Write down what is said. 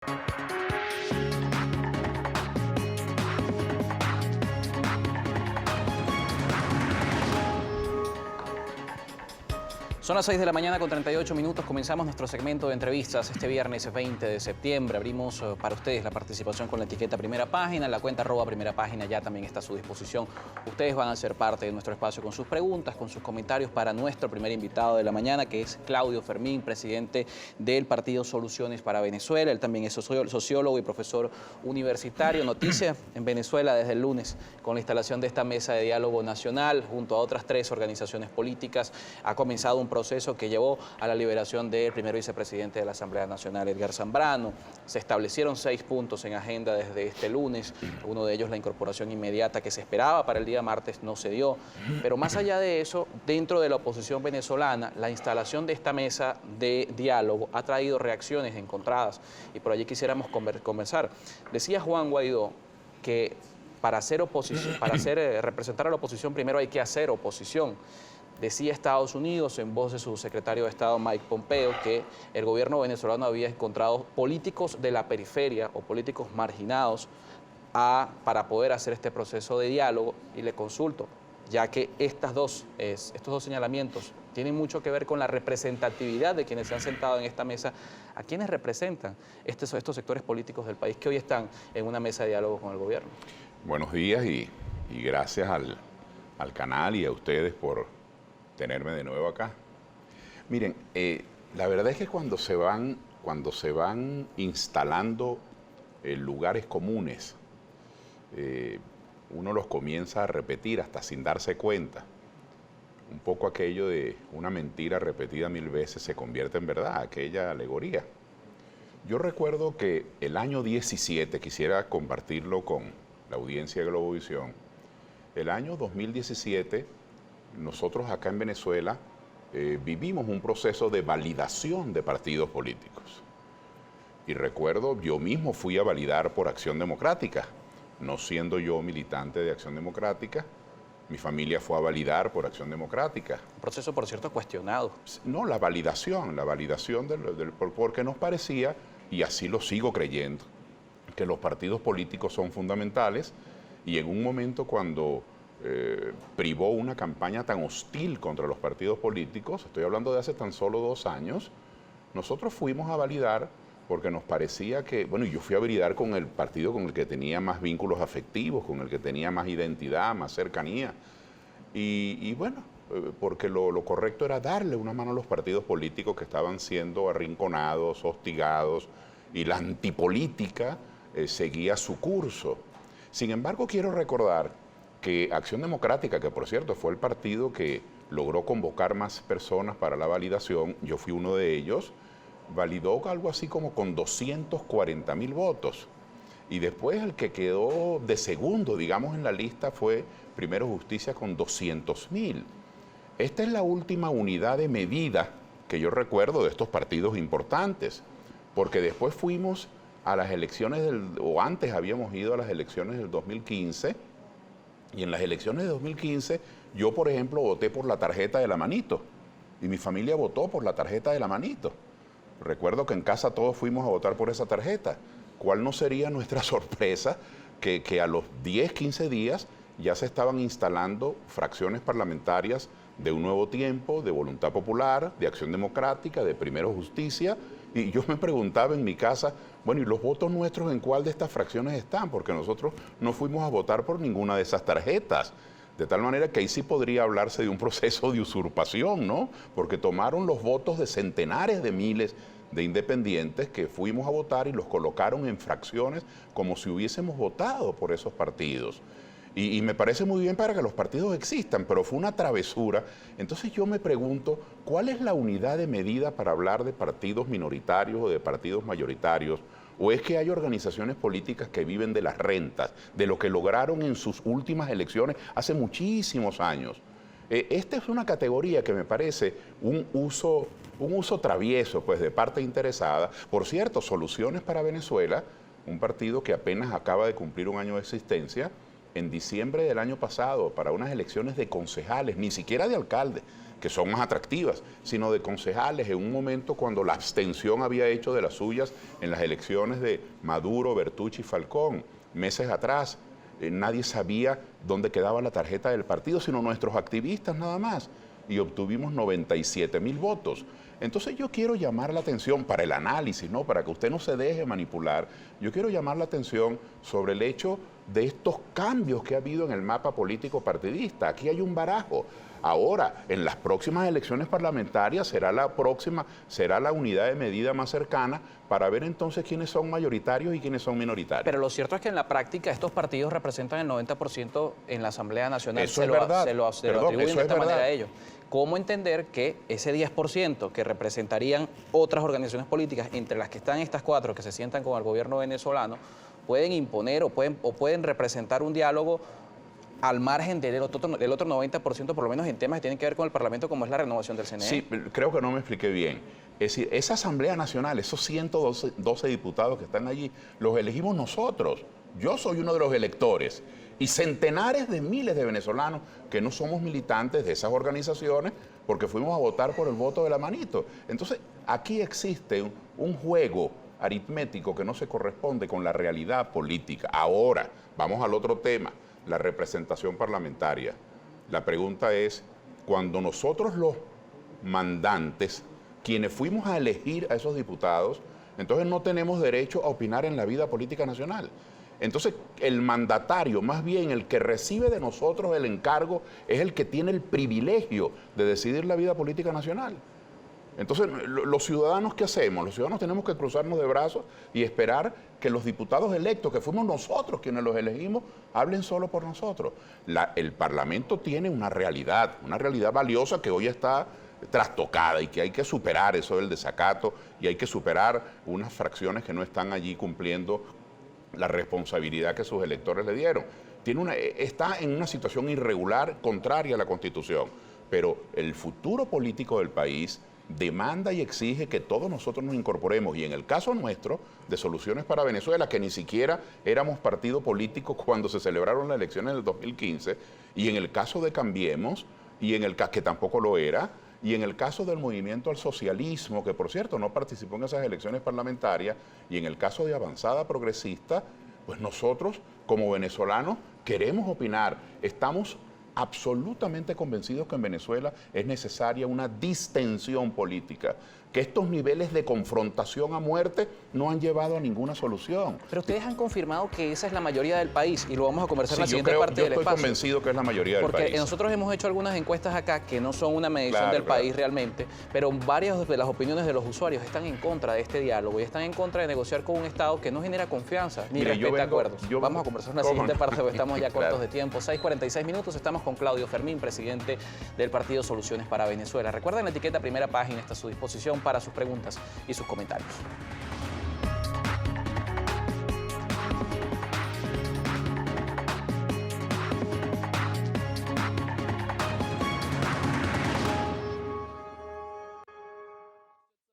Son las 6 de la mañana con 38 minutos. Comenzamos nuestro segmento de entrevistas este viernes 20 de septiembre. Abrimos para ustedes la participación con la etiqueta Primera Página. La cuenta @Primera Página ya también está a su disposición. Ustedes van a ser parte de nuestro espacio con sus preguntas, con sus comentarios para nuestro primer invitado de la mañana, que es Claudio Fermín, presidente del partido Soluciones para Venezuela. Él también es sociólogo y profesor universitario. Noticia en Venezuela desde el lunes con la instalación de esta mesa de diálogo nacional junto a otras 3 organizaciones políticas. Ha comenzado un proceso que llevó a la liberación del primer vicepresidente de la Asamblea Nacional, Edgar Zambrano. Se establecieron 6 puntos en agenda desde este lunes. Uno de ellos, la incorporación inmediata que se esperaba para el día martes, no se dio. Pero más allá de eso, dentro de la oposición venezolana, la instalación de esta mesa de diálogo ha traído reacciones encontradas y por allí quisiéramos conversar. Decía Juan Guaidó que para representar a la oposición primero hay que hacer oposición. Decía Estados Unidos, en voz de su secretario de Estado, Mike Pompeo, que el gobierno venezolano había encontrado políticos de la periferia o políticos marginados para poder hacer este proceso de diálogo. Y le consulto, ya que estos dos señalamientos tienen mucho que ver con la representatividad de quienes se han sentado en esta mesa, ¿a quiénes representan estos sectores políticos del país que hoy están en una mesa de diálogo con el gobierno? Buenos días y gracias al canal y a ustedes por tenerme de nuevo acá. Miren, la verdad es que cuando se van instalando lugares comunes, uno los comienza a repetir hasta sin darse cuenta. Un poco aquello de una mentira repetida 1000 veces se convierte en verdad, aquella alegoría. Yo recuerdo que el año 17, quisiera compartirlo con la audiencia de Globovisión, el año 2017, nosotros acá en Venezuela vivimos un proceso de validación de partidos políticos. Y recuerdo, yo mismo fui a validar por Acción Democrática, no siendo yo militante de Acción Democrática, mi familia fue a validar por Acción Democrática. Un proceso, por cierto, cuestionado. No, la validación porque nos parecía, y así lo sigo creyendo, que los partidos políticos son fundamentales y en un momento cuando privó una campaña tan hostil contra los partidos políticos, estoy hablando de hace tan solo 2 años, nosotros fuimos a validar porque nos parecía que, bueno, yo fui a validar con el partido con el que tenía más vínculos afectivos, con el que tenía más identidad, más cercanía, y bueno, porque lo correcto era darle una mano a los partidos políticos que estaban siendo arrinconados, hostigados, y la antipolítica seguía su curso. Sin embargo, quiero recordar que Acción Democrática, que por cierto fue el partido que logró convocar más personas para la validación, yo fui uno de ellos, validó algo así como con 240.000 votos. Y después el que quedó de segundo, digamos, en la lista fue Primero Justicia con 200.000. Esta es la última unidad de medida que yo recuerdo de estos partidos importantes, porque después fuimos a las elecciones o antes habíamos ido a las elecciones del 2015, y en las elecciones de 2015 yo, por ejemplo, voté por la tarjeta de la manito y mi familia votó por la tarjeta de la manito. Recuerdo que en casa todos fuimos a votar por esa tarjeta. ¿Cuál no sería nuestra sorpresa que a los 10, 15 días ya se estaban instalando fracciones parlamentarias de Un Nuevo Tiempo, de Voluntad Popular, de Acción Democrática, de Primero Justicia? Y yo me preguntaba en mi casa, bueno, ¿y los votos nuestros en cuál de estas fracciones están? Porque nosotros no fuimos a votar por ninguna de esas tarjetas. De tal manera que ahí sí podría hablarse de un proceso de usurpación, ¿no? Porque tomaron los votos de centenares de miles de independientes que fuimos a votar y los colocaron en fracciones como si hubiésemos votado por esos partidos. Y me parece muy bien para que los partidos existan, pero fue una travesura. Entonces yo me pregunto, ¿cuál es la unidad de medida para hablar de partidos minoritarios o de partidos mayoritarios? ¿O es que hay organizaciones políticas que viven de las rentas, de lo que lograron en sus últimas elecciones hace muchísimos años? Esta es una categoría que me parece un uso travieso, pues, de parte interesada. Por cierto, Soluciones para Venezuela, un partido que apenas acaba de cumplir 1 año de existencia, en diciembre del año pasado, para unas elecciones de concejales, ni siquiera de alcalde, que son más atractivas, sino de concejales en un momento cuando la abstención había hecho de las suyas en las elecciones de Maduro, Bertucci y Falcón, meses atrás. Nadie sabía dónde quedaba la tarjeta del partido, sino nuestros activistas nada más, y obtuvimos 97.000 votos. Entonces yo quiero llamar la atención para el análisis, ¿no? Para que usted no se deje manipular. Yo quiero llamar la atención sobre el hecho de estos cambios que ha habido en el mapa político partidista. Aquí hay un barajo. Ahora, en las próximas elecciones parlamentarias será la unidad de medida más cercana para ver entonces quiénes son mayoritarios y quiénes son minoritarios. Pero lo cierto es que en la práctica estos partidos representan el 90% en la Asamblea Nacional. Eso es verdad. Se lo atribuyen de esta manera a ellos. ¿Cómo entender que ese 10% que representarían otras organizaciones políticas, entre las que están estas 4 que se sientan con el gobierno venezolano, pueden imponer o pueden representar un diálogo al margen del otro 90%, por lo menos en temas que tienen que ver con el Parlamento, como es la renovación del CNE? Sí, creo que no me expliqué bien. Es decir, esa Asamblea Nacional, esos 112 diputados que están allí, los elegimos nosotros. Yo soy uno de los electores. Y centenares de miles de venezolanos que no somos militantes de esas organizaciones porque fuimos a votar por el voto de la manito. Entonces, aquí existe un juego aritmético que no se corresponde con la realidad política. Ahora, vamos al otro tema, la representación parlamentaria. La pregunta es, cuando nosotros los mandantes, quienes fuimos a elegir a esos diputados, entonces no tenemos derecho a opinar en la vida política nacional. Entonces, el mandatario, más bien el que recibe de nosotros el encargo, es el que tiene el privilegio de decidir la vida política nacional. Entonces, los ciudadanos, ¿qué hacemos? Los ciudadanos tenemos que cruzarnos de brazos y esperar que los diputados electos, que fuimos nosotros quienes los elegimos, hablen solo por nosotros. El Parlamento tiene una realidad valiosa que hoy está trastocada y que hay que superar eso del desacato y hay que superar unas fracciones que no están allí cumpliendo la responsabilidad que sus electores le dieron. Está en una situación irregular, contraria a la Constitución, pero el futuro político del país demanda y exige que todos nosotros nos incorporemos, y en el caso nuestro, de Soluciones para Venezuela, que ni siquiera éramos partido político cuando se celebraron las elecciones del 2015, y en el caso de Cambiemos, y en el caso que tampoco lo era, y en el caso del Movimiento al Socialismo, que por cierto no participó en esas elecciones parlamentarias, y en el caso de Avanzada Progresista, pues nosotros como venezolanos queremos opinar, estamos absolutamente convencidos que en Venezuela es necesaria una distensión política, que estos niveles de confrontación a muerte no han llevado a ninguna solución. Pero ustedes han confirmado que esa es la mayoría del país y lo vamos a conversar en la Sí, siguiente parte del espacio. Yo estoy convencido que es la mayoría del país. Porque nosotros hemos hecho algunas encuestas acá que no son una medición del país realmente, pero varias de las opiniones de los usuarios están en contra de este diálogo y están en contra de negociar con un Estado que no genera confianza ni respeta acuerdos. Vamos a conversar en la siguiente parte porque estamos ya cortos de tiempo. 6:46 minutos, estamos con Claudio Fermín, presidente del partido Soluciones para Venezuela. Recuerden, la etiqueta Primera Página está a su disposición para sus preguntas y sus comentarios.